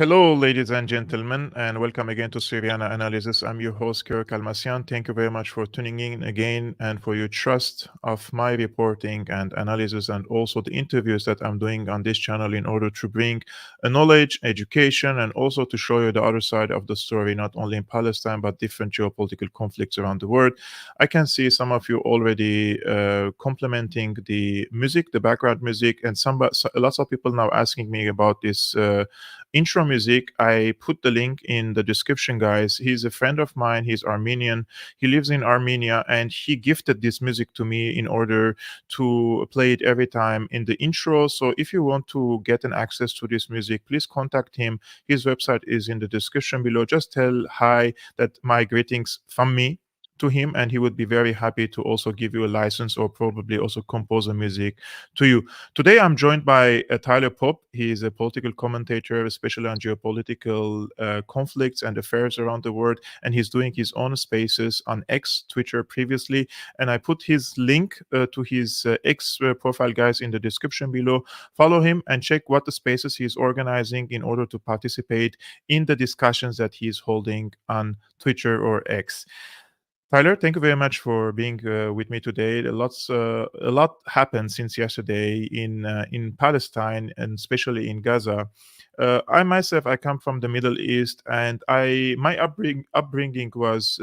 Hello, ladies and gentlemen, and welcome again to Syriana Analysis. I'm your host, Almassian. Thank you very much for tuning in again and for your trust of my reporting and analysis, and also the interviews that I'm doing on this channel in order to bring a knowledge, education, and also to show you the other side of the story, not only in Palestine, but different geopolitical conflicts around the world. I can see some of you already complimenting the music, the background music, and lots of people now asking me about this intro music. I put the link in the description, guys. He's a friend of mine. He's Armenian. He lives in Armenia, and he gifted this music to me in order to play it every time in the intro. So if you want to get an access to this music, please contact him. His website is in the description below. Just tell hi, that my greetings from me to him, and he would be very happy to also give you a license or probably also compose a music to you. Today, I'm joined by Tyler Pope. He is a political commentator, especially on geopolitical conflicts and affairs around the world. And he's doing his own spaces on X, Twitter previously. And I put his link to his X profile, guys, in the description below. Follow him and check what the spaces he's organizing in order to participate in the discussions that he's holding on Twitter or X. Tyler, thank you very much for being with me today. A lot happened since yesterday in Palestine, and especially in Gaza. I myself, I come from the Middle East, and my upbringing was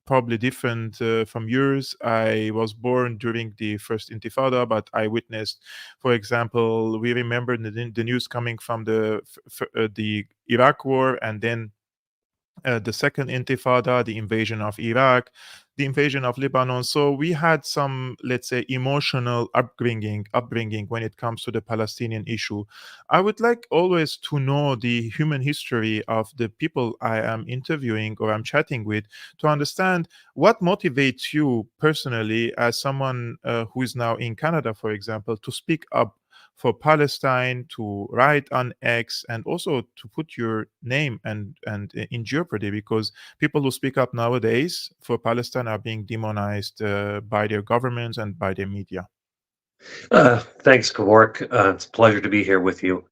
probably different from yours. I was born during the first Intifada, but I witnessed, for example, we remember the news coming from the Iraq War, and then the second Intifada, the invasion of Iraq, the invasion of Lebanon. So we had some, let's say, emotional upbringing when it comes to the Palestinian issue. I would like always to know the human history of the people I am interviewing or I'm chatting with, to understand what motivates you personally as someone who is now in Canada, for example, to speak up for Palestine, to write on X, and also to put your name and in jeopardy, because people who speak up nowadays for Palestine are being demonized by their governments and by their media. Thanks, Kavork. It's a pleasure to be here with you.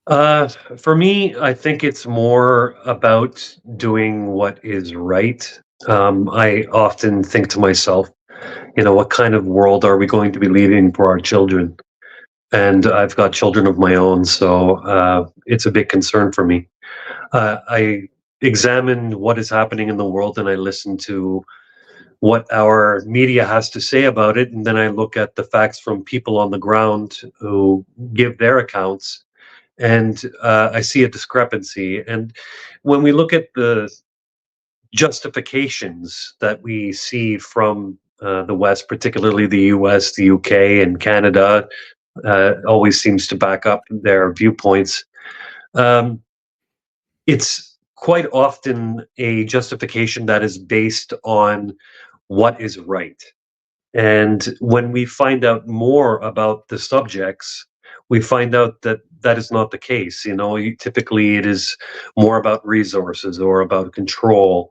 For me, I think it's more about doing what is right. I often think to myself, what kind of world are we going to be leaving for our children? And I've got children of my own, so it's a big concern for me. I examine what is happening in the world and I listen to what our media has to say about it. And then I look at the facts from people on the ground who give their accounts. And I see a discrepancy. And when we look at the justifications that we see from the West, particularly the US, the UK, and Canada, always seems to back up their viewpoints. Um, it's quite often a justification that is based on what is right. And when we find out more about the subjects, we find out that that is not the case. Typically it is more about resources or about control.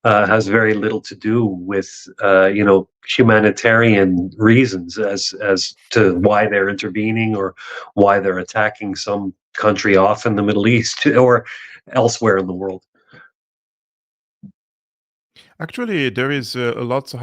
Has very little to do with humanitarian reasons as to why they're intervening or why they're attacking some country off in the Middle East or elsewhere in the world. Actually, there is a lot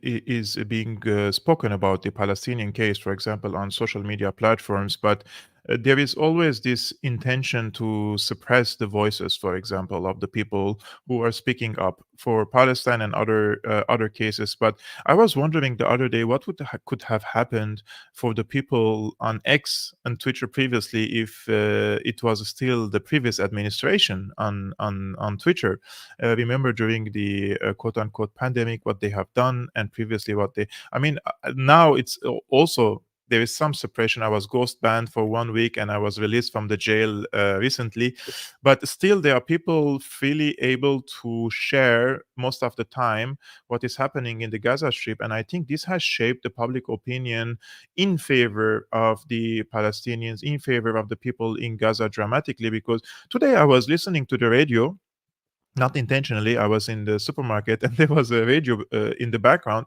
is being spoken about the Palestinian case, for example, on social media platforms, but there is always this intention to suppress the voices, for example, of the people who are speaking up for Palestine and other cases. But I was wondering the other day what could have happened for the people on X and Twitter previously if it was still the previous administration on Twitter. Remember during the quote unquote pandemic what they have done, and previously what they, I mean, now it's also there is some suppression. I was ghost banned for 1 week and I was released from the jail recently, but still there are people freely able to share most of the time what is happening in the Gaza Strip, and I think this has shaped the public opinion in favor of the Palestinians, in favor of the people in Gaza dramatically. Because today I was listening to the radio, not intentionally. I was in the supermarket and there was a radio in the background,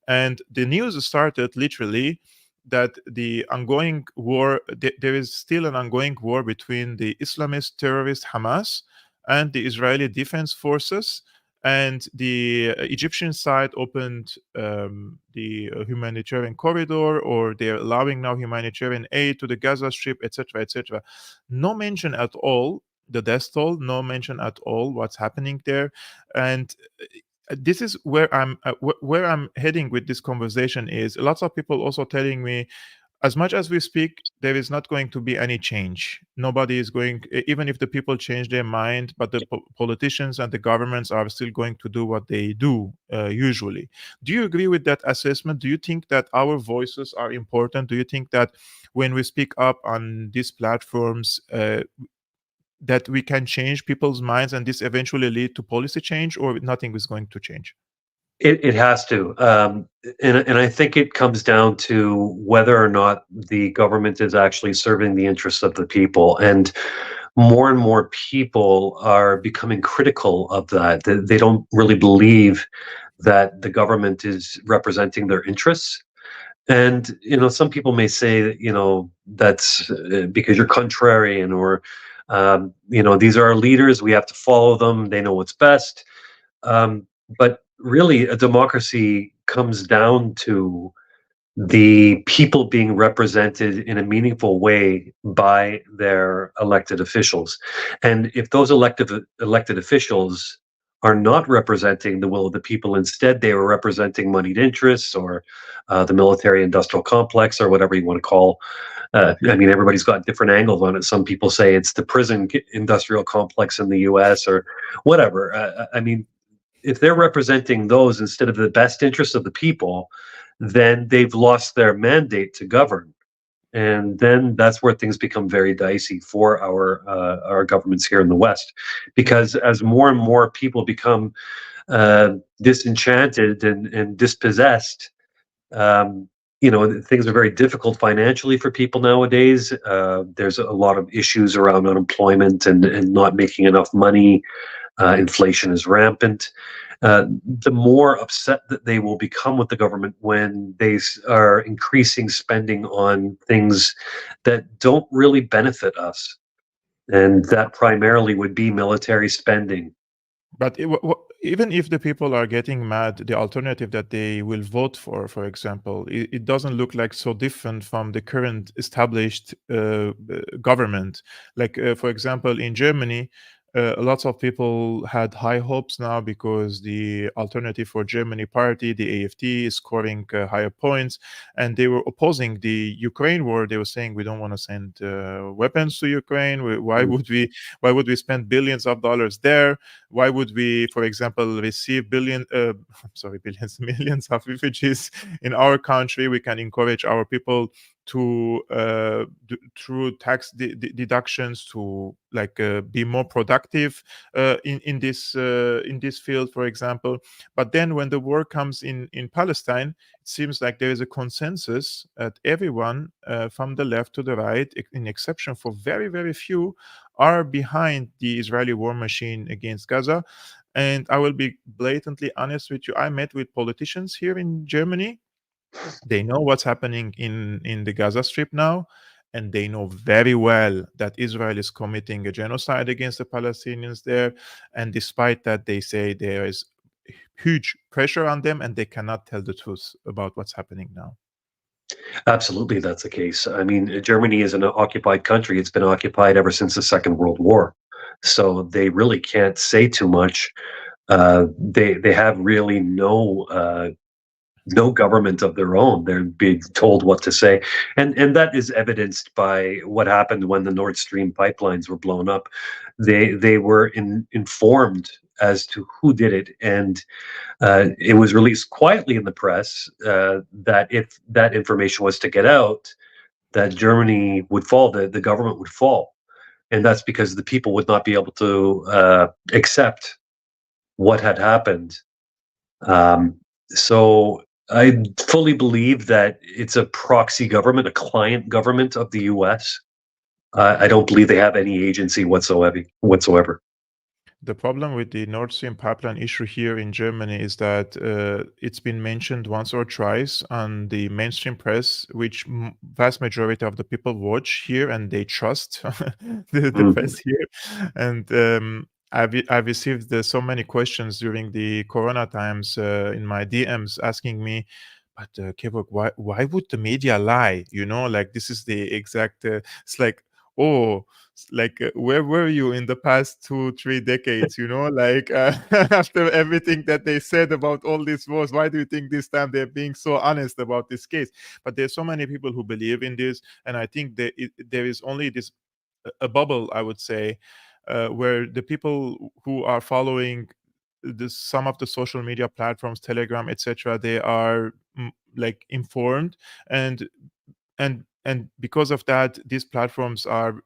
and the news started literally that the ongoing war, there is still an ongoing war between the Islamist terrorist Hamas and the Israeli Defense Forces. And the Egyptian side opened the humanitarian corridor, or they're allowing now humanitarian aid to the Gaza Strip, etc., etc. No mention at all the death toll, no mention at all what's happening there. And this is where where I'm heading with this conversation. Is lots of people also telling me, as much as we speak, there is not going to be any change. Nobody is going, even if the people change their mind, but the politicians and the governments are still going to do what they do usually. Do you agree with that assessment? Do you think that our voices are important? Do you think that when we speak up on these platforms, that we can change people's minds and this eventually lead to policy change, or nothing is going to change? It has to, and I think it comes down to whether or not the government is actually serving the interests of the people, and more people are becoming critical of that. They don't really believe that the government is representing their interests. And some people may say that that's because you're contrarian, or these are our leaders, we have to follow them, they know what's best. But really, a democracy comes down to the people being represented in a meaningful way by their elected officials. And if those elected officials are not representing the will of the people, instead they are representing moneyed interests, or the military industrial complex, or whatever you want to call. I mean, everybody's got different angles on it. Some people say it's the prison industrial complex in the US, or whatever. I mean, if they're representing those instead of the best interests of the people, then they've lost their mandate to govern. And then that's where things become very dicey for our governments here in the West, because as more and more people become disenchanted and dispossessed, um, things are very difficult financially for people nowadays. There's a lot of issues around unemployment and not making enough money. Inflation is rampant. The more upset that they will become with the government when they are increasing spending on things that don't really benefit us. And that primarily would be military spending. But even if the people are getting mad, the alternative that they will vote for example, it doesn't look like so different from the current established government. Like, for example, in Germany, lots of people had high hopes now because the Alternative for Germany party, the AFD, is scoring higher points, and they were opposing the Ukraine war. They were saying we don't want to send weapons to Ukraine. Why Mm. would we? Why would we spend billions of dollars there? Why would we, for example, receive sorry, billions, millions of refugees in our country? We can encourage our people to through tax deductions to like be more productive in this field, for example. But then when the war comes in Palestine, it seems like there is a consensus that everyone from the left to the right, in exception for very few, are behind the Israeli war machine against Gaza. And I will be blatantly honest with you. I met with politicians here in Germany. They know what's happening in the Gaza Strip now, and they know very well that Israel is committing a genocide against the Palestinians there. And despite that, they say there is huge pressure on them, and they cannot tell the truth about what's happening now. Absolutely, that's the case. I mean, Germany is an occupied country. It's been occupied ever since the Second World War. So they really can't say too much. They have really no government of their own. They're being told what to say, and that is evidenced by what happened when the Nord Stream pipelines were blown up. They were informed as to who did it, and it was released quietly in the press that if that information was to get out, that Germany would fall, the government would fall, and that's because the people would not be able to accept what had happened. So I fully believe that it's a proxy government, a client government of the U.S. I don't believe they have any agency whatsoever. The problem with the Nord Stream pipeline issue here in Germany is that it's been mentioned once or twice on the mainstream press, which vast majority of the people watch here and they trust the Mhm. press here. And I've received so many questions during the Corona times in my DMs asking me, but Kevork, why would the media lie? You know, like this is the exact. It's like, oh, like where were you in the past 2 3 decades, you know, like after everything that they said about all these wars, why do you think this time they're being so honest about this case? But there's so many people who believe in this, and I think that there is only this a bubble, I would say, where the people who are following some of the social media platforms, Telegram, etc., they are like informed, and because of that, these platforms are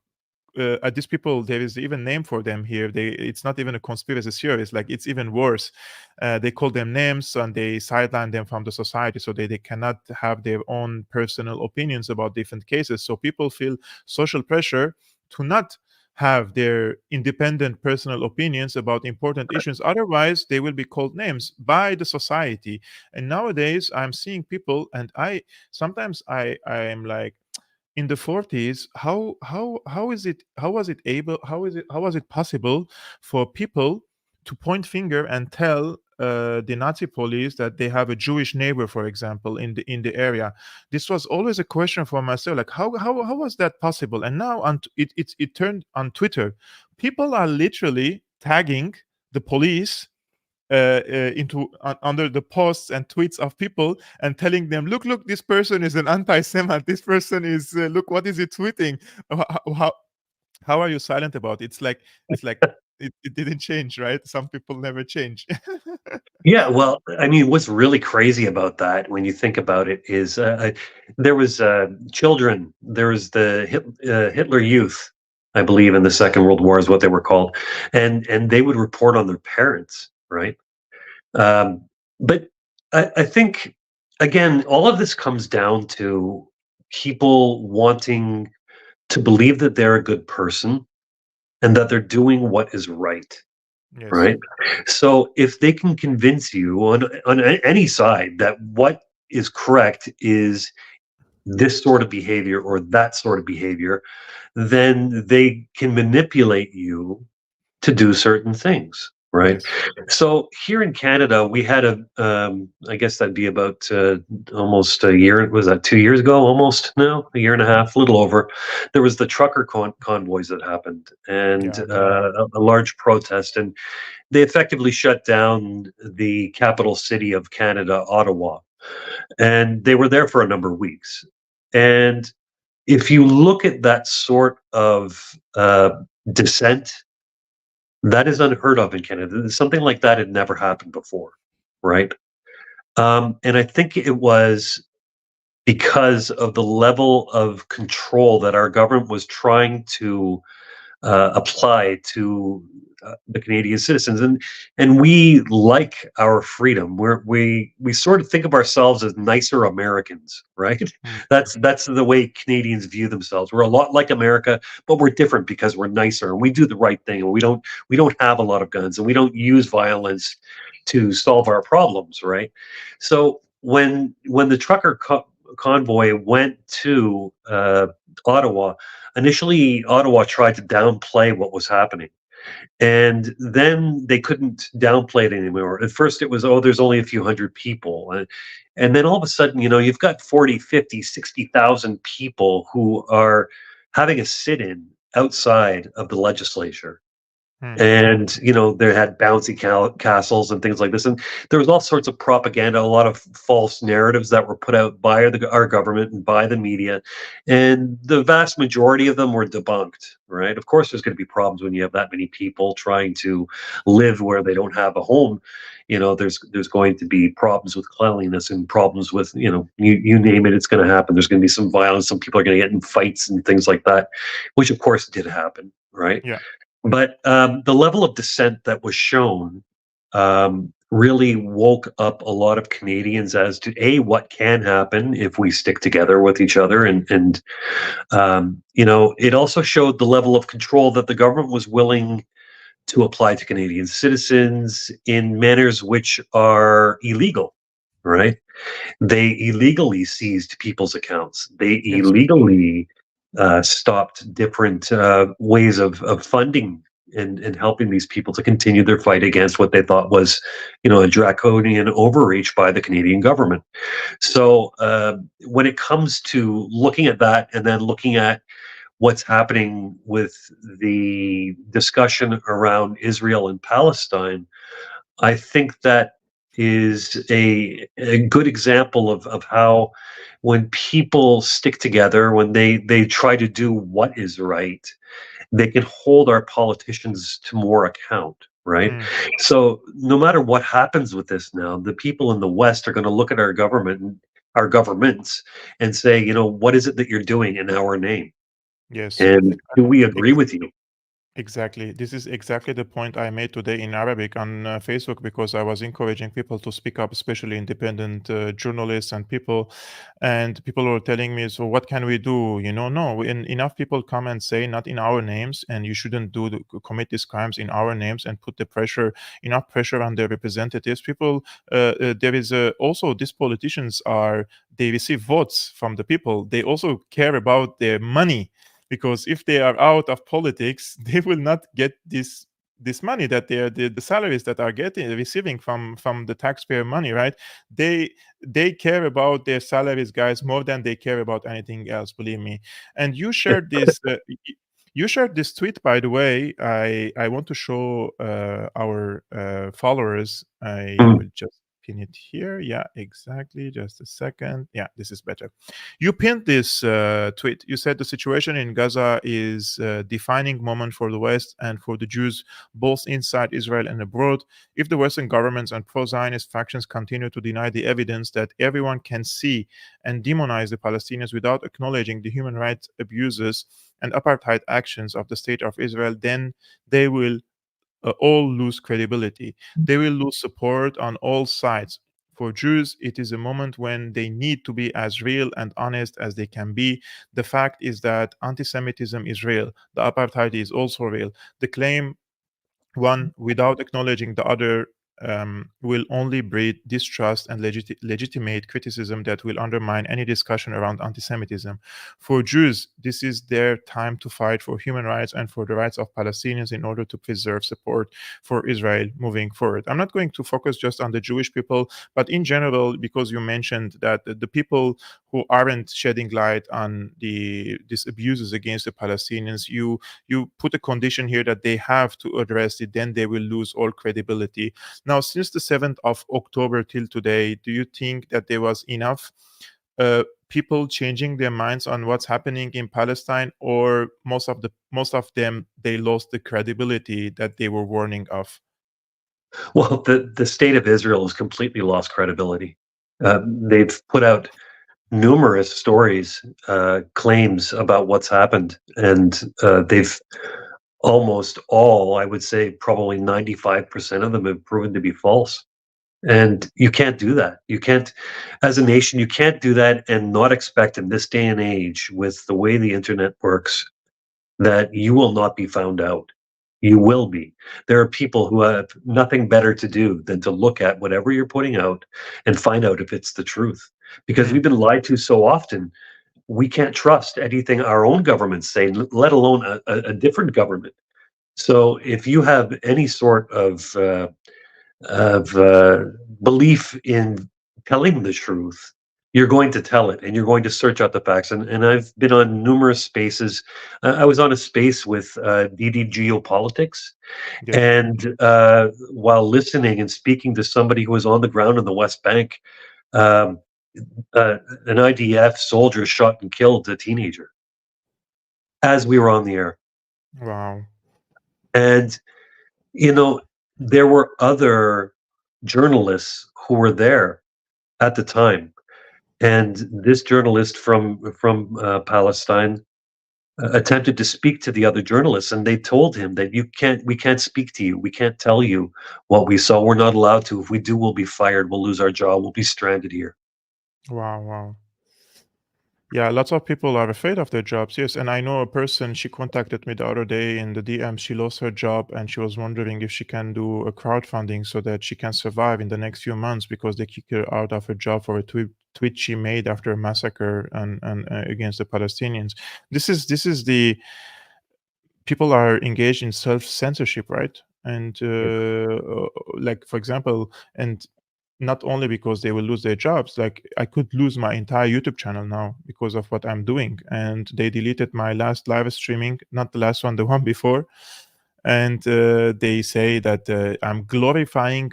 these people, there is even name for them here. It's not even a conspiracy theory, like it's even worse. They call them names and they sideline them from the society, so they cannot have their own personal opinions about different cases. So people feel social pressure to not have their independent personal opinions about important issues, otherwise they will be called names by the society. And nowadays I'm seeing people, and I sometimes I am like, in the 40s, how is it, how was it able, how was it possible for people to point finger and tell the Nazi police that they have a Jewish neighbor, for example, in the area? This was always a question for myself, like how was that possible? And now it turned on Twitter. People are literally tagging the police into under the posts and tweets of people and telling them, look, this person is an anti-Semite, this person is look what is he tweeting. How, how are you silent about it? It's like it didn't change, right? Some people never change. Yeah, well, I mean, what's really crazy about that, when you think about it, is there was children. There was the Hitler Youth, I believe, in the Second World War is what they were called, and they would report on their parents, right? Um, but I think, again, all of this comes down to people wanting to believe that they're a good person and that they're doing what is right, Yes. right? So if they can convince you on any side that what is correct is this sort of behavior or that sort of behavior, then they can manipulate you to do certain things, right? Yes. So here in Canada, we had I guess that'd be about almost a year. Was that 2 years ago? Almost now, a year and a half, a little over. There was the trucker convoys that happened, and Yeah, I remember. a large protest, and they effectively shut down the capital city of Canada, Ottawa, and they were there for a number of weeks. And if you look at that sort of dissent, that is unheard of in Canada. Something like that had never happened before, right? And I think it was because of the level of control that our government was trying to apply to the Canadian citizens, and we like our freedom. We sort of think of ourselves as nicer Americans, right? Mm. That's the way Canadians view themselves. We're a lot like America, but we're different because we're nicer and we do the right thing, and we don't have a lot of guns, and we don't use violence to solve our problems, right? So when the trucker convoy went to Ottawa. Initially, Ottawa tried to downplay what was happening, and then they couldn't downplay it anymore. At first, it was, oh, there's only a few hundred people. And then all of a sudden, you've got 40, 50, 60,000 people who are having a sit in outside of the legislature. Mm. And they had bouncy castles and things like this, and there was all sorts of propaganda, a lot of false narratives that were put out by our government and by the media, and the vast majority of them were debunked. Right? Of course, there's going to be problems when you have that many people trying to live where they don't have a home. There's going to be problems with cleanliness and problems with you name it, it's going to happen. There's going to be some violence. Some people are going to get in fights and things like that, which of course did happen. Right? Yeah. But the level of dissent that was shown really woke up a lot of Canadians as to what can happen if we stick together with each other, and it also showed the level of control that the government was willing to apply to Canadian citizens in manners which are illegal. Right? They illegally seized people's accounts. They Yes. illegally stopped different ways of funding and helping these people to continue their fight against what they thought was, a draconian overreach by the Canadian government. So when it comes to looking at that and then looking at what's happening with the discussion around Israel and Palestine, I think that is a good example of how, when people stick together, when they try to do what is right, they can hold our politicians to more account, right? Mm. So no matter what happens with this now, the people in the West are going to look at our government and our governments and say, what is it that you're doing in our name? Yes. And do we agree with you? Exactly. This is exactly the point I made today in Arabic on Facebook, because I was encouraging people to speak up, especially independent journalists and people. And people were telling me, so what can we do? No, enough people come and say, not in our names, and you shouldn't commit these crimes in our names, and put enough pressure on their representatives. People, there is also, these politicians they receive votes from the people. They also care about their money, because if they are out of politics, they will not get this money that the salaries that are receiving from the taxpayer money, right? They care about their salaries, guys, more than they care about anything else, believe me. And you shared this tweet, by the way. I want to show our followers. I Mm. will just pin it here. Yeah, exactly. Just a second. Yeah, this is better. You pinned this tweet. You said the situation in Gaza is a defining moment for the West and for the Jews, both inside Israel and abroad. If the Western governments and pro Zionist factions continue to deny the evidence that everyone can see and demonize the Palestinians without acknowledging the human rights abuses and apartheid actions of the state of Israel, then they will all lose credibility. They will lose support on all sides. For Jews, it is a moment when they need to be as real and honest as they can be. The fact is that anti Semitism is real, the apartheid is also real. The claim one without acknowledging the other will only breed distrust and legitimate criticism that will undermine any discussion around anti Semitism. For Jews, this is their time to fight for human rights and for the rights of Palestinians in order to preserve support for Israel moving forward. I'm not going to focus just on the Jewish people, but in general, because you mentioned that the people who aren't shedding light on these abuses against the Palestinians, you put a condition here that they have to address it, then they will lose all credibility. Now, since the 7th of October till today, do you think that there was enough people changing their minds on what's happening in Palestine, or most of them they lost the credibility that they were warning of? Well, the state of Israel has completely lost credibility. They've put out numerous stories, claims about what's happened, and they've almost all, I would say, probably 95% of them have proven to be false. And you can't do that. You can't, as a nation, you can't do that and not expect in this day and age, with the way the internet works, that you will not be found out. You will be. There are people who have nothing better to do than to look at whatever you're putting out and find out if it's the truth. Because Mm, we've been lied to so often, we can't trust anything our own governments say, let alone a different government. So if you have any sort of belief in telling the truth, you're going to tell it, and you're going to search out the facts. And I've been on numerous spaces. I was on a space with DD Geopolitics, yes. and while listening and speaking to somebody who was on the ground in the West Bank, um, an IDF soldier shot and killed a teenager as we were on the air. Wow. And, you know, there were other journalists who were there at the time. And this journalist from Palestine attempted to speak to the other journalists, and they told him that we can't speak to you, we can't tell you what we saw. We're not allowed to. If we do, we'll be fired. We'll lose our job. We'll be stranded here. Wow. Wow. Yeah, lots of people are afraid of their jobs. Yes, and I know a person, she contacted me the other day in the DM. She lost her job and she was wondering if she can do a crowdfunding so that she can survive in the next few months because they kicked her out of her job for a tweet she made after a massacre and against the Palestinians. This is the people are engaged in self-censorship, right? And like, for example, and not only because they will lose their jobs, like I could lose my entire YouTube channel now because of what I'm doing. And they deleted my last live streaming, not the last one, the one before. And they say that I'm glorifying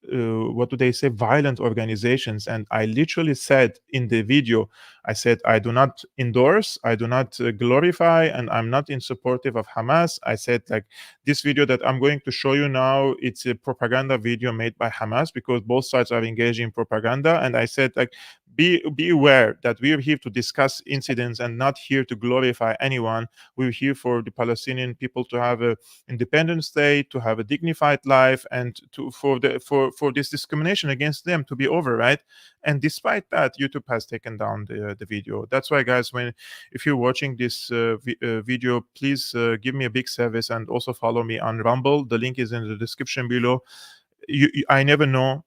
what do they say, violent organizations. And I literally said in the video, I said I do not endorse, I do not glorify, and I'm not in supportive of Hamas. I said, like, this video that I'm going to show you now, it's a propaganda video made by Hamas because both sides are engaged in propaganda. And I said, like, be aware that we are here to discuss incidents and not here to glorify anyone. We're here for the Palestinian people to have a independent state, to have a dignified life, and to for this discrimination against them to be over, right? And despite that, YouTube has taken down the video. That's why, guys, when if you're watching this video, please give me a big service and also follow me on Rumble. The link is in the description below. I never know.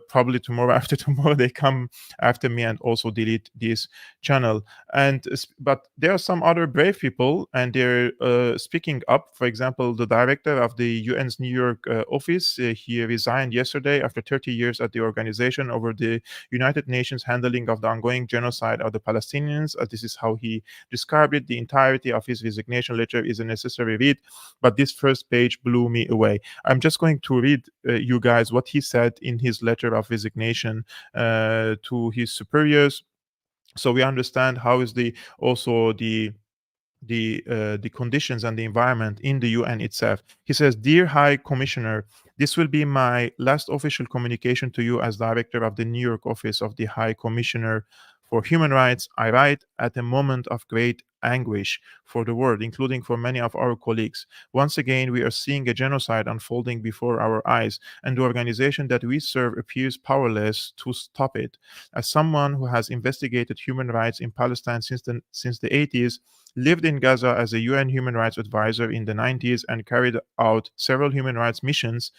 Probably tomorrow, after tomorrow, they come after me and also delete this channel. And but there are some other brave people, and they're speaking up. For example, the director of the UN's New York office, he resigned yesterday after 30 years at the organization over the United Nations handling of the ongoing genocide of the Palestinians. This is how he described it. The entirety of his resignation letter is a necessary read, but this first page blew me away. I'm just going to read you guys what he said in his letter of resignation to his superiors. So we understand how is the also the conditions and the environment in the UN itself. He says, "Dear High Commissioner, this will be my last official communication to you as director of the New York office of the High Commissioner for Human Rights. I write at a moment of great anguish for the world, including for many of our colleagues. Once again, we are seeing a genocide unfolding before our eyes, and the organization that we serve appears powerless to stop it. As someone who has investigated human rights in Palestine since the 80s, lived in Gaza as a UN human rights advisor in the 90s, and carried out several human rights missions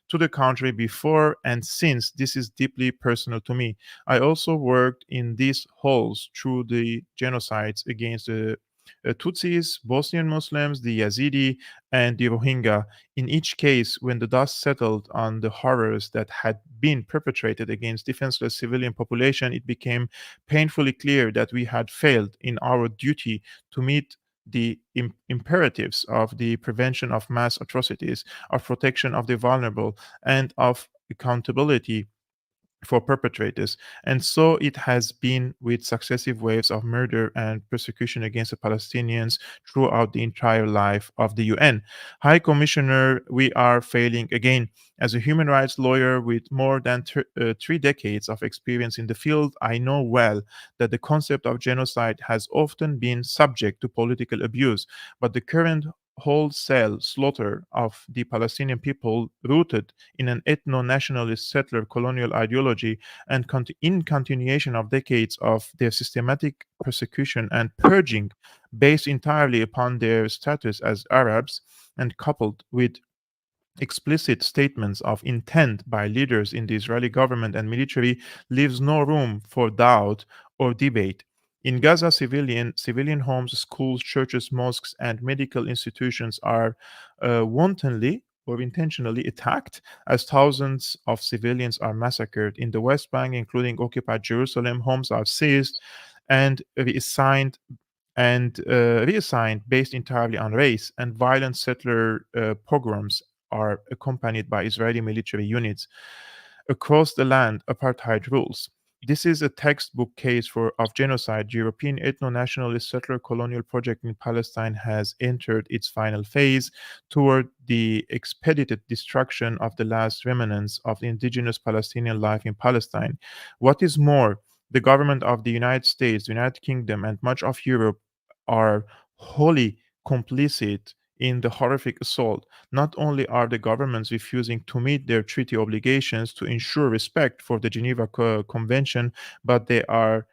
to the country before and since, this is deeply personal to me. I also worked in these halls through the genocides against the Tutsis, Bosnian Muslims, the Yazidi, and the Rohingya. In each case, when the dust settled on the horrors that had been perpetrated against defenseless civilian population, it became painfully clear that we had failed in our duty to meet the imperatives of the prevention of mass atrocities, of protection of the vulnerable, and of accountability for perpetrators. And so it has been with successive waves of murder and persecution against the Palestinians throughout the entire life of the UN. High Commissioner, we are failing again. As a human rights lawyer with more than 3 decades of experience in the field, I know well that the concept of genocide has often been subject to political abuse, but the current wholesale slaughter of the Palestinian people, rooted in an ethno-nationalist settler colonial ideology and in continuation of decades of their systematic persecution and purging based entirely upon their status as Arabs, and coupled with explicit statements of intent by leaders in the Israeli government and military, leaves no room for doubt or debate. In Gaza, civilian homes, schools, churches, mosques, and medical institutions are wantonly or intentionally attacked, as thousands of civilians are massacred. In the West Bank, including occupied Jerusalem, homes are seized and reassigned based entirely on race, and violent settler pogroms are accompanied by Israeli military units. Across the land, apartheid rules. This is a textbook case of genocide. The European ethno-nationalist settler colonial project in Palestine has entered its final phase toward the expedited destruction of the last remnants of the indigenous Palestinian life in Palestine. What is more, the government of the United States, the United Kingdom, and much of Europe are wholly complicit in the horrific assault. Not only are the governments refusing to meet their treaty obligations to ensure respect for the Geneva Convention, but they are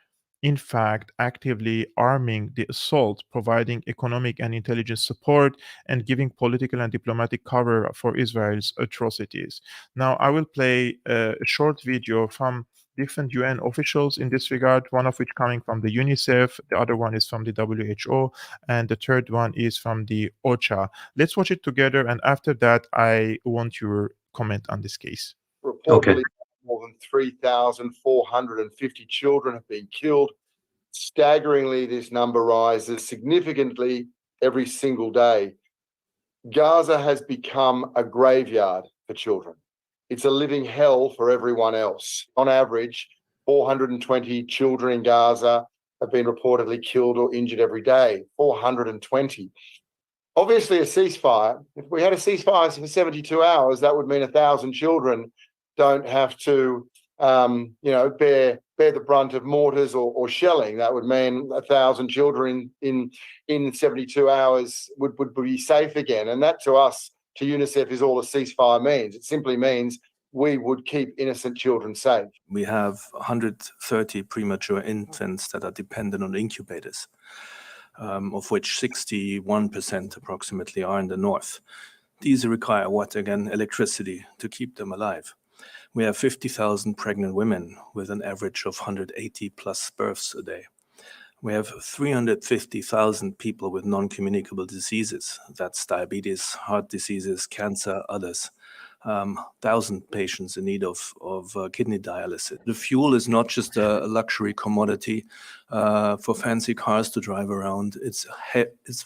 in fact actively arming the assault, providing economic and intelligence support, and giving political and diplomatic cover for Israel's atrocities. Now, I will play a short video from different UN officials in this regard, one of which coming from the UNICEF, the other one is from the WHO, and the third one is from the OCHA. Let's watch it together, and after that, I want your comment on this case. Reportedly, more than 3,450 children have been killed. Staggeringly, this number rises significantly every single day. Gaza has become a graveyard for children. It's a living hell for everyone else. On average, 420 children in Gaza have been reportedly killed or injured every day. 420. Obviously, a ceasefire. If we had a ceasefire for 72 hours, that would mean 1,000 children don't have to, bear the brunt of mortars or shelling. That would mean 1,000 children in 72 hours would be safe again. And that, to us, to UNICEF, is all a ceasefire means. It simply means we would keep innocent children safe. We have 130 premature infants that are dependent on incubators, of which 61% approximately are in the north. These require what? Again, electricity to keep them alive. We have 50,000 pregnant women with an average of 180 plus births a day. We have 350,000 people with non-communicable diseases. That's diabetes, heart diseases, cancer, others. 1,000 patients in need of kidney dialysis. The fuel is not just a luxury commodity for fancy cars to drive around. It's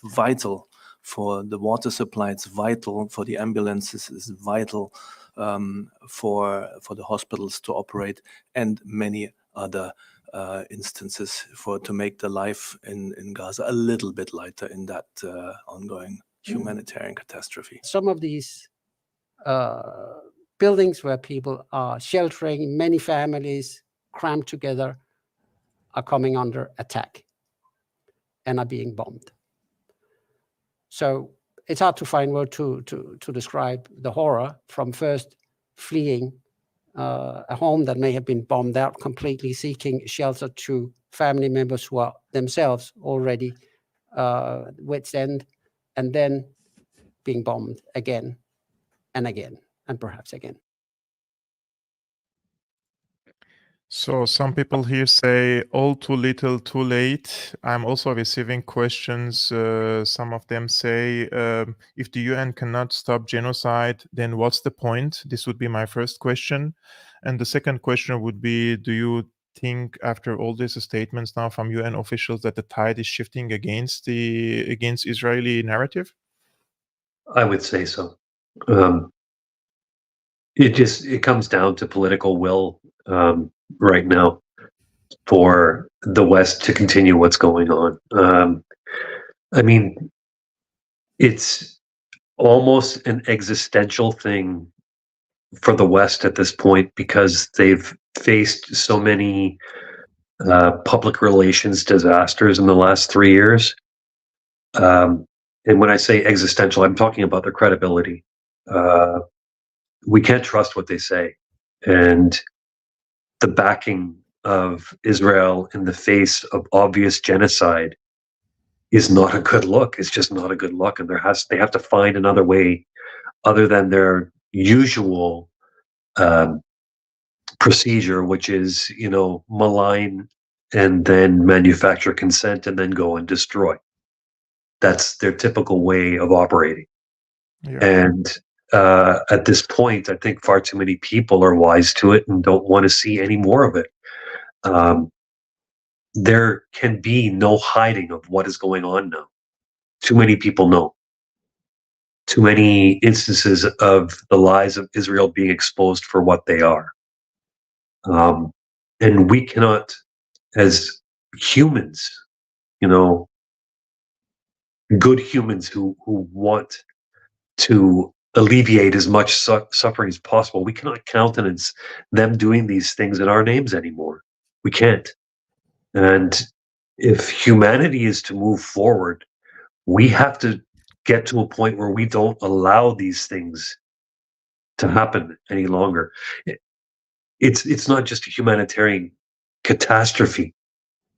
vital for the water supply. It's vital for the ambulances. It's vital for the hospitals to operate, and many other instances to make the life in Gaza a little bit lighter in that ongoing humanitarian catastrophe. Some of these buildings where people are sheltering, many families crammed together, are coming under attack and are being bombed. So it's hard to find word to describe the horror from first fleeing a home that may have been bombed out completely, seeking shelter, to family members who are themselves already wit's end, and then being bombed again and again, and perhaps again. So some people here say all too little, too late. I'm also receiving questions. Some of them say, if the UN cannot stop genocide, then what's the point? This would be my first question. And the second question would be, do you think after all these statements now from UN officials that the tide is shifting against Israeli narrative? I would say so. It comes down to political will right now for the West to continue what's going on. I mean, it's almost an existential thing for the West at this point, because they've faced so many public relations disasters in the last 3 years. And when I say existential, I'm talking about their credibility. We can't trust what they say. And the backing of Israel in the face of obvious genocide is not a good look. It's just not a good look. And they have to find another way other than their usual procedure, which is, malign and then manufacture consent and then go and destroy. That's their typical way of operating. Yeah. And at this point, I think far too many people are wise to it and don't want to see any more of it. There can be no hiding of what is going on now. Too many people know. Too many instances of the lies of Israel being exposed for what they are. And we cannot, as humans, good humans who want to alleviate as much suffering as possible, we cannot countenance them doing these things in our names anymore. We can't. And if humanity is to move forward, we have to get to a point where we don't allow these things to happen any longer. It's not just a humanitarian catastrophe.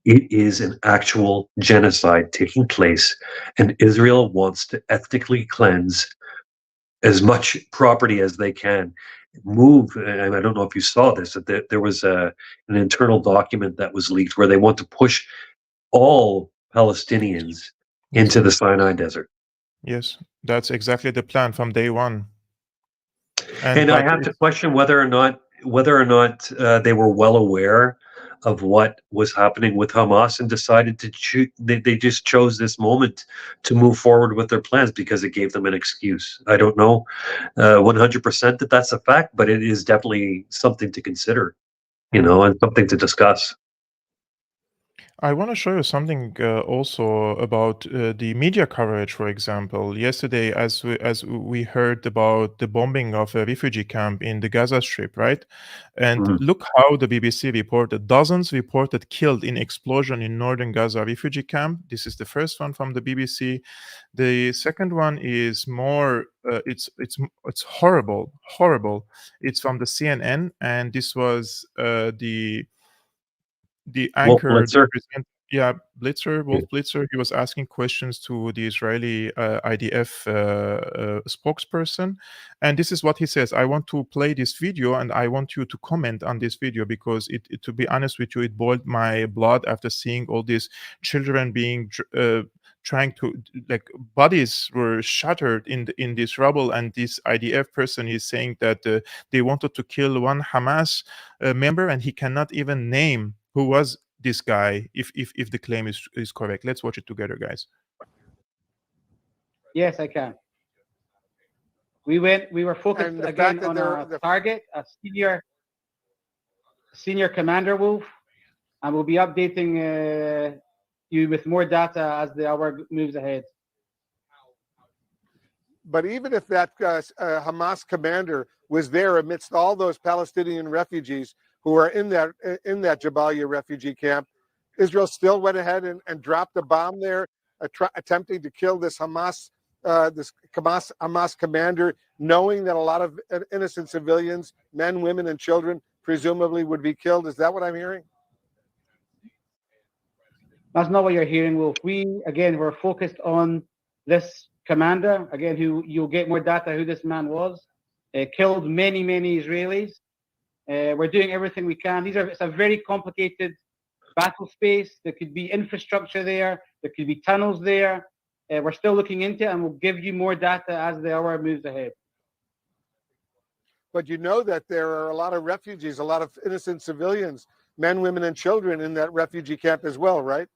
It is an actual genocide taking place, and Israel wants to ethnically cleanse as much property as they can. Move, and I don't know if you saw this, that there was an internal document that was leaked where they want to push all Palestinians into the Sinai Desert. Yes, that's exactly the plan from day one. And I have to question whether or not they were well aware of what was happening with Hamas and decided to choose. They just chose this moment to move forward with their plans because it gave them an excuse. I don't know 100% that that's a fact, but it is definitely something to consider, and something to discuss. I want to show you something also about the media coverage. For example, yesterday, as we heard about the bombing of a refugee camp in the Gaza Strip, right? And look how the BBC reported: dozens reported killed in explosion in northern Gaza refugee camp. This is the first one from the BBC. The second one is more. It's horrible. It's from the CNN, and this was the anchor, Wolf Blitzer. Wolf Blitzer, he was asking questions to the Israeli IDF spokesperson. And this is what he says: I want to play this video and I want you to comment on this video, because to be honest with you, it boiled my blood after seeing all these children being trying to, bodies were shattered in this rubble, and this IDF person is saying that they wanted to kill one Hamas member, and he cannot even name who was this guy, if the claim is correct. Let's watch it together, guys. Yes, I can. We were focused And the again fact that on they're a target, a senior commander, Wolf, and we'll be updating you with more data as the hour moves ahead. But even if that Hamas commander was there amidst all those Palestinian refugees who are in that Jabalia refugee camp, Israel still went ahead and dropped a bomb there, attempting to kill this Hamas commander, knowing that a lot of innocent civilians, men, women, and children, presumably would be killed. Is that what I'm hearing? That's not what you're hearing, Wolf. We're focused on this commander, again, who you'll get more data who this man was. Killed many Israelis. We're doing everything we can. It's a very complicated battle space. There could be infrastructure there. There could be tunnels there. We're still looking into it, and we'll give you more data as the hour moves ahead. But you know that there are a lot of refugees, a lot of innocent civilians, men, women, and children in that refugee camp as well, right?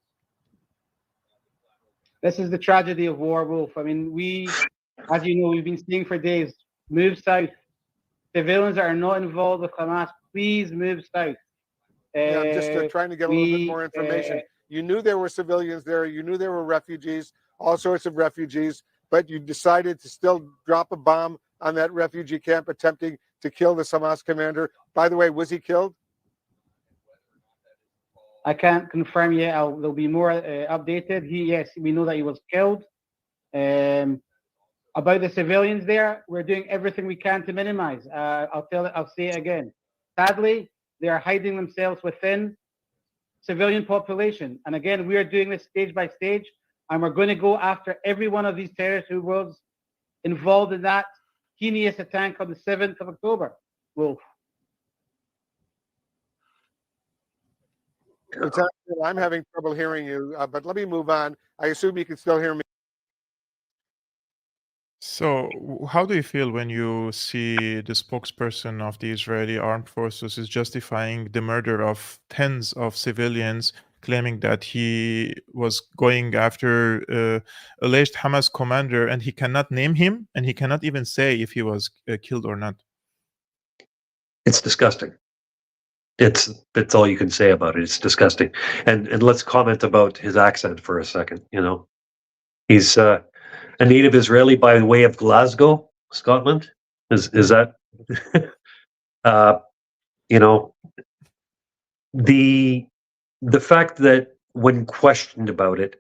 This is the tragedy of war, Wolf. I mean, as you know, we've been seeing for days, move south. Civilians that are not involved with Hamas, please move south. I'm just trying to get a little bit more information. You knew there were civilians there. You knew there were refugees, all sorts of refugees, but you decided to still drop a bomb on that refugee camp, attempting to kill the Hamas commander. By the way, was he killed? I can't confirm yet. There'll be more updated. Yes, we know that he was killed. About the civilians there, we're doing everything we can to minimize. I'll say it again. Sadly, they are hiding themselves within civilian population. And again, we are doing this stage by stage, and we're going to go after every one of these terrorists who was involved in that heinous attack on the 7th of October. Wolf. I'm having trouble hearing you, but let me move on. I assume you can still hear me. So, how do you feel when you see the spokesperson of the Israeli armed forces is justifying the murder of tens of civilians, claiming that he was going after alleged Hamas commander, and he cannot name him, and he cannot even say if he was killed or not? It's disgusting. It's all you can say about it. It's disgusting. And let's comment about his accent for a second. You know, he's a native Israeli by way of Glasgow, Scotland. Is that you know, the fact that when questioned about it,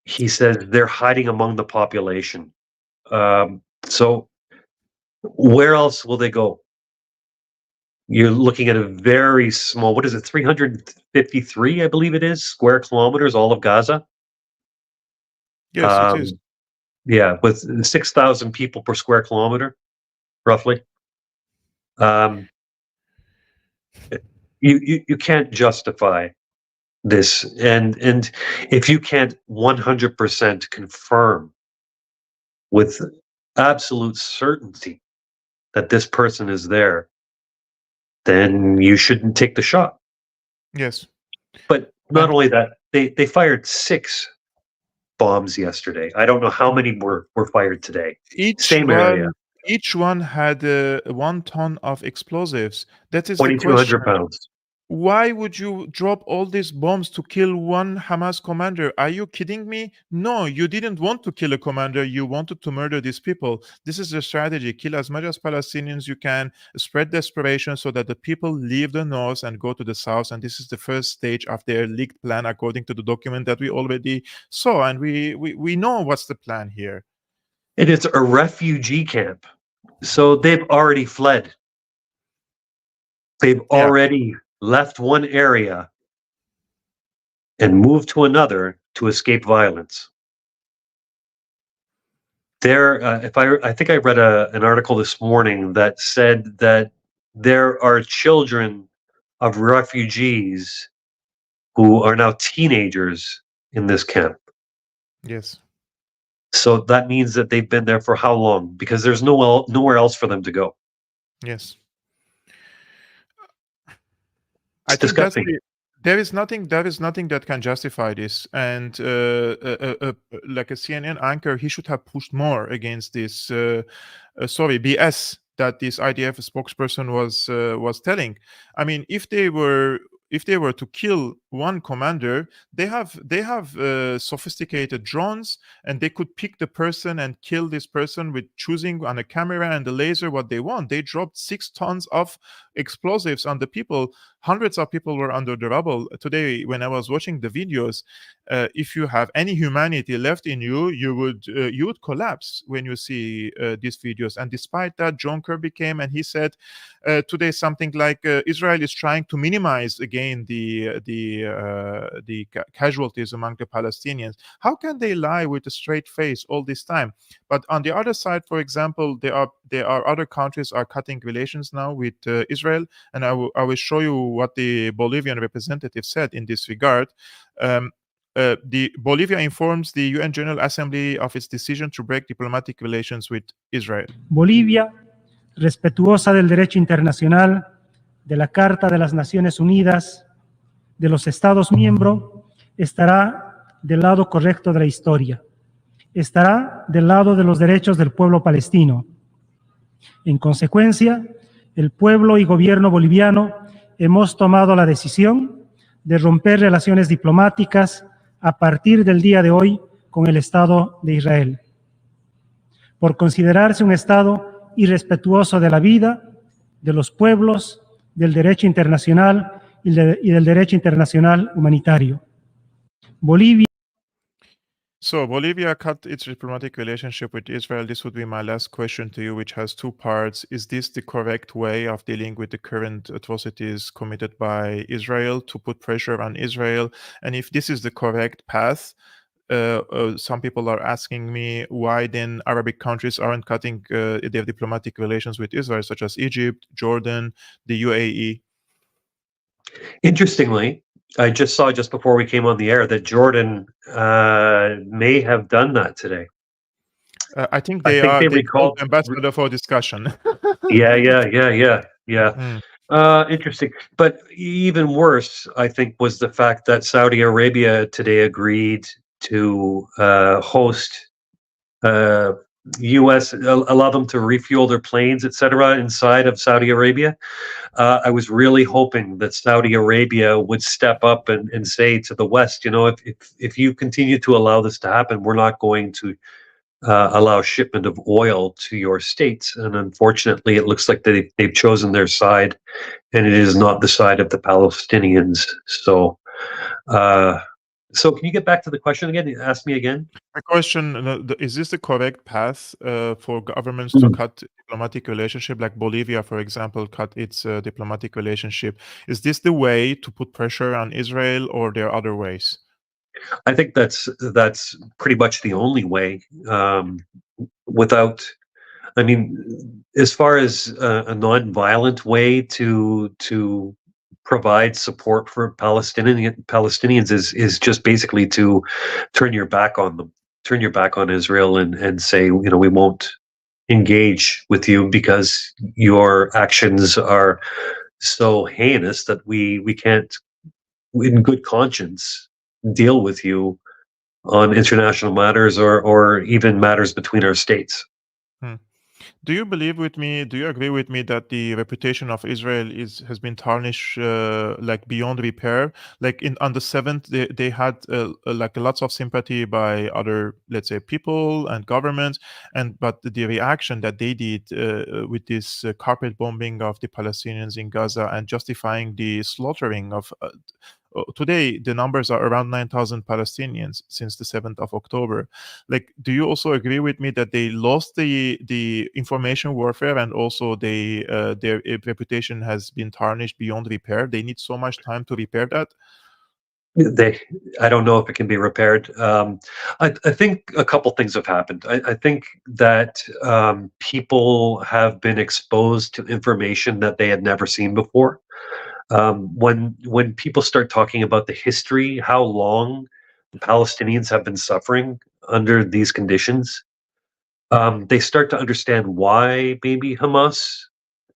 he says they're hiding among the population. So where else will they go? You're looking at a very small, what is it, 353, I believe it is, square kilometers, all of Gaza. Yes, it is. Yeah, with 6,000 people per square kilometer, roughly. You can't justify this, and if you can't 100% confirm with absolute certainty that this person is there, then you shouldn't take the shot. Yes. But not only that, they fired 6 bombs yesterday. I don't know how many were fired today. Same area. Each one had 1 ton of explosives. That is the 2,200 question. pounds. Why would you drop all these bombs to kill one Hamas commander? Are you kidding me? No, you didn't want to kill a commander. You wanted to murder these people. This is the strategy. Kill as much as Palestinians you can, spread desperation so that the people leave the north and go to the south. And this is the first stage of their leaked plan, according to the document that we already saw. And we know what's the plan here. And it's a refugee camp. So they've already fled. They've already left one area and moved to another to escape violence. I think I read an article this morning that said that there are children of refugees who are now teenagers in this camp. Yes. So that means that they've been there for how long? Because there's nowhere else for them to go. Yes. It's disgusting. There is nothing that can justify this, and like a CNN anchor, he should have pushed more against this BS that this IDF spokesperson was telling. I mean, if they were to kill one commander, they have sophisticated drones, and they could pick the person and kill this person with choosing on a camera and the laser what they want. They dropped 6 tons of explosives on the people. Hundreds of people were under the rubble. Today, when I was watching the videos, if you have any humanity left in you, you would collapse when you see these videos. And despite that, John Kirby came and he said today something like Israel is trying to minimize again the casualties among the Palestinians. How can they lie with a straight face all this time? But on the other side, for example, there are other countries are cutting relations now with Israel, and I will show you what the Bolivian representative said in this regard. The Bolivia informs the UN General Assembly of its decision to break diplomatic relations with Israel. Bolivia, respetuosa del derecho internacional, de la Carta de las Naciones Unidas, de los Estados miembros, estará del lado correcto de la historia. Estará del lado de los derechos del pueblo palestino. En consecuencia, el pueblo y gobierno boliviano hemos tomado la decisión de romper relaciones diplomáticas a partir del día de hoy con el Estado de Israel, por considerarse un Estado irrespetuoso de la vida, de los pueblos, del derecho internacional y del derecho internacional humanitario. Bolivia. So Bolivia cut its diplomatic relationship with Israel. This would be my last question to you, which has 2 parts. Is this the correct way of dealing with the current atrocities committed by Israel, to put pressure on Israel? And if this is the correct path, some people are asking me why then Arabic countries aren't cutting their diplomatic relations with Israel, such as Egypt, Jordan, the UAE. Interestingly, I just saw just before we came on the air that Jordan may have done that today. I think they called the ambassador for discussion. Yeah. Interesting. But even worse, I think, was the fact that Saudi Arabia today agreed to host U.S. allow them to refuel their planes, etc., inside of Saudi Arabia. I was really hoping that Saudi Arabia would step up and say to the West, if you continue to allow this to happen, we're not going to allow shipment of oil to your states. And unfortunately, it looks like they've chosen their side, and it is not the side of the Palestinians. So can you get back to the question again? Ask me again. My question, is this the correct path for governments to cut diplomatic relationship, like Bolivia, for example, cut its diplomatic relationship? Is this the way to put pressure on Israel, or there are other ways? I think that's pretty much the only way. As far as a non-violent way to provide support for Palestinians is just basically to turn your back on them, turn your back on Israel, and say, we won't engage with you because your actions are so heinous that we can't, in good conscience, deal with you on international matters or even matters between our states. Do you agree with me that the reputation of Israel has been tarnished like beyond repair? Like on the 7th, they had like lots of sympathy by other, let's say, people and governments, but the reaction that they did with this carpet bombing of the Palestinians in Gaza and justifying the slaughtering of today, the numbers are around 9,000 Palestinians since the 7th of October. Like, do you also agree with me that they lost the information warfare, and also their reputation has been tarnished beyond repair? They need so much time to repair that. I don't know if it can be repaired. I think a couple things have happened. I think that people have been exposed to information that they had never seen before. When people start talking about the history, how long the Palestinians have been suffering under these conditions, they start to understand why maybe Hamas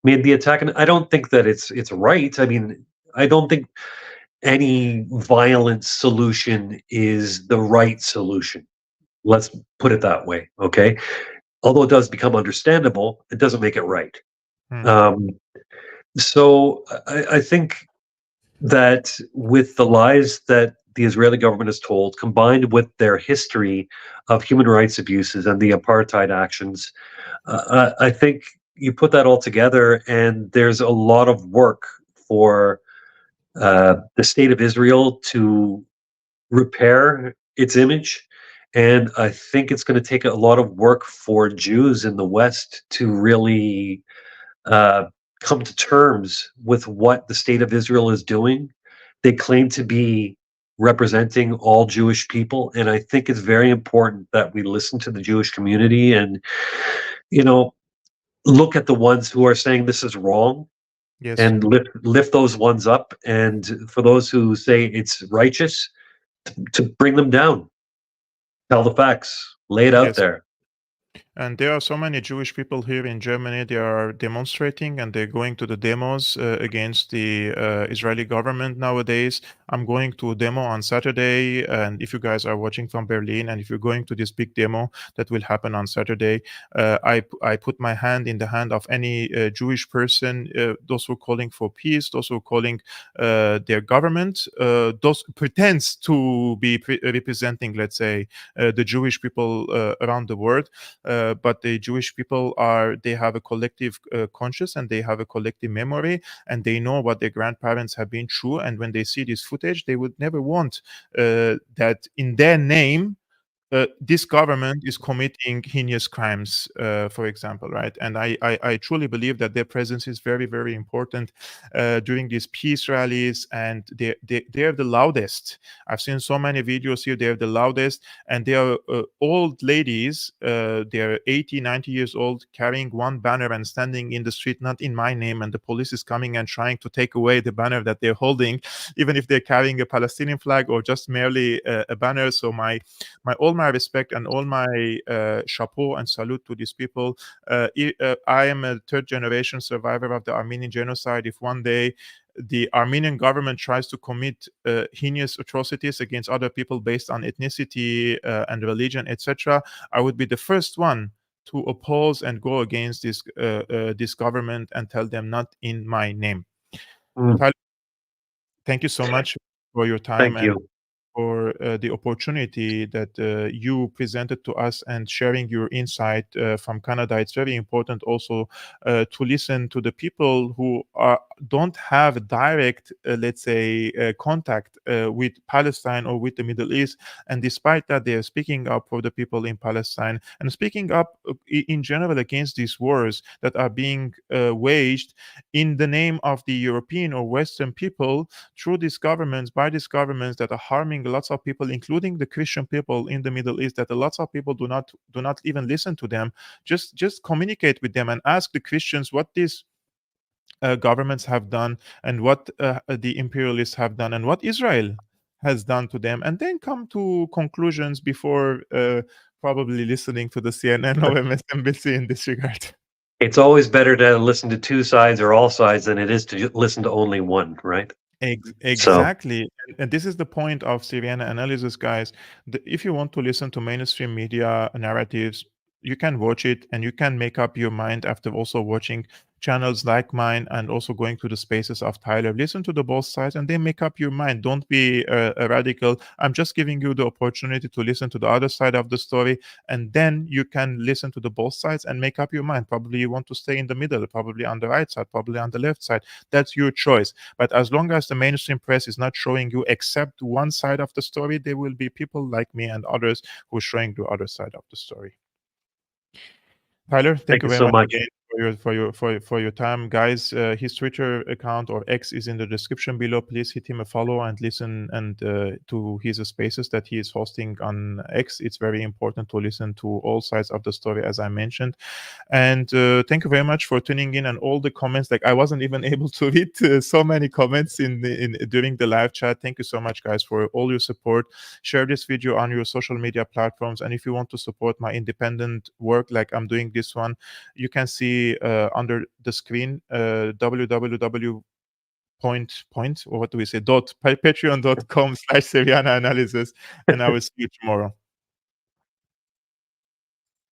made the attack. And I don't think that it's right. I mean, I don't think any violent solution is the right solution. Let's put it that way, okay? Although it does become understandable, it doesn't make it right. So I think that with the lies that the Israeli government is told, combined with their history of human rights abuses and the apartheid actions, I think you put that all together, and there's a lot of work for the state of Israel to repair its image. And I think it's going to take a lot of work for Jews in the West to really come to terms with what the state of Israel is doing. They claim to be representing all Jewish people, and I think it's very important that we listen to the Jewish community and, look at the ones who are saying this is wrong, Yes. and lift those ones up, and for those who say it's righteous, to bring them down, tell the facts, lay it out Yes. there. And there are so many Jewish people here in Germany. They are demonstrating and they're going to the demos against the Israeli government nowadays. I'm going to a demo on Saturday. And if you guys are watching from Berlin, and if you're going to this big demo that will happen on Saturday, I put my hand in the hand of any Jewish person, those who are calling for peace, those who are calling their government, those pretends to be representing, let's say, the Jewish people around the world. But the Jewish people they have a collective conscience, and they have a collective memory, and they know what their grandparents have been through. And when they see this footage, they would never want that in their name this government is committing heinous crimes, for example, right? And I truly believe that their presence is very, very important during these peace rallies, and they're the loudest. I've seen so many videos here. They're the loudest, and they are old ladies. They're 80, 90 years old, carrying one banner and standing in the street, not in my name, and the police is coming and trying to take away the banner that they're holding, even if they're carrying a Palestinian flag or just merely a banner. So my respect and all my chapeau and salute to these people. I am a third generation survivor of the Armenian genocide. If one day the Armenian government tries to commit heinous atrocities against other people based on ethnicity and religion, etc., I would be the first one to oppose and go against this government and tell them not in my name. Tyler, thank you so much for your time. Thank you. For the opportunity that you presented to us and sharing your insight from Canada. It's very important also to listen to the people who don't have direct, let's say, contact with Palestine or with the Middle East. And despite that, they are speaking up for the people in Palestine and speaking up in general against these wars that are being waged in the name of the European or Western people through these governments, by these governments that are harming lots of people, including the Christian people in the Middle East, that lots of people do not even listen to them. Just communicate with them and ask the Christians what these governments have done, and what the imperialists have done, and what Israel has done to them, and then come to conclusions before probably listening to the CNN or MSNBC in this regard. It's always better to listen to two sides or all sides than it is to listen to only one, right? Exactly. And this is the point of Syriana Analysis, guys. If you want to listen to mainstream media narratives, you can watch it and you can make up your mind after also watching channels like mine and also going to the spaces of Tyler. Listen to the both sides and then make up your mind. Don't be a radical. I'm just giving you the opportunity to listen to the other side of the story, and then you can listen to the both sides and make up your mind. Probably you want to stay in the middle, probably on the right side, probably on the left side. That's your choice. But as long as the mainstream press is not showing you except one side of the story, there will be people like me and others who are showing the other side of the story. Tyler, thank you very so much much again for your time, guys. His Twitter account or X is in the description below. Please hit him a follow and listen and to his spaces that he is hosting on X. It's very important to listen to all sides of the story, as I mentioned. And thank you very much for tuning in and all the comments. Like I wasn't even able to read so many comments during the live chat. Thank you so much, guys, for all your support. Share this video on your social media platforms, and if you want to support my independent work like I'm doing this one, you can see under the screen www what do we say? Patreon.com/Syriana Analysis, and I will see you tomorrow.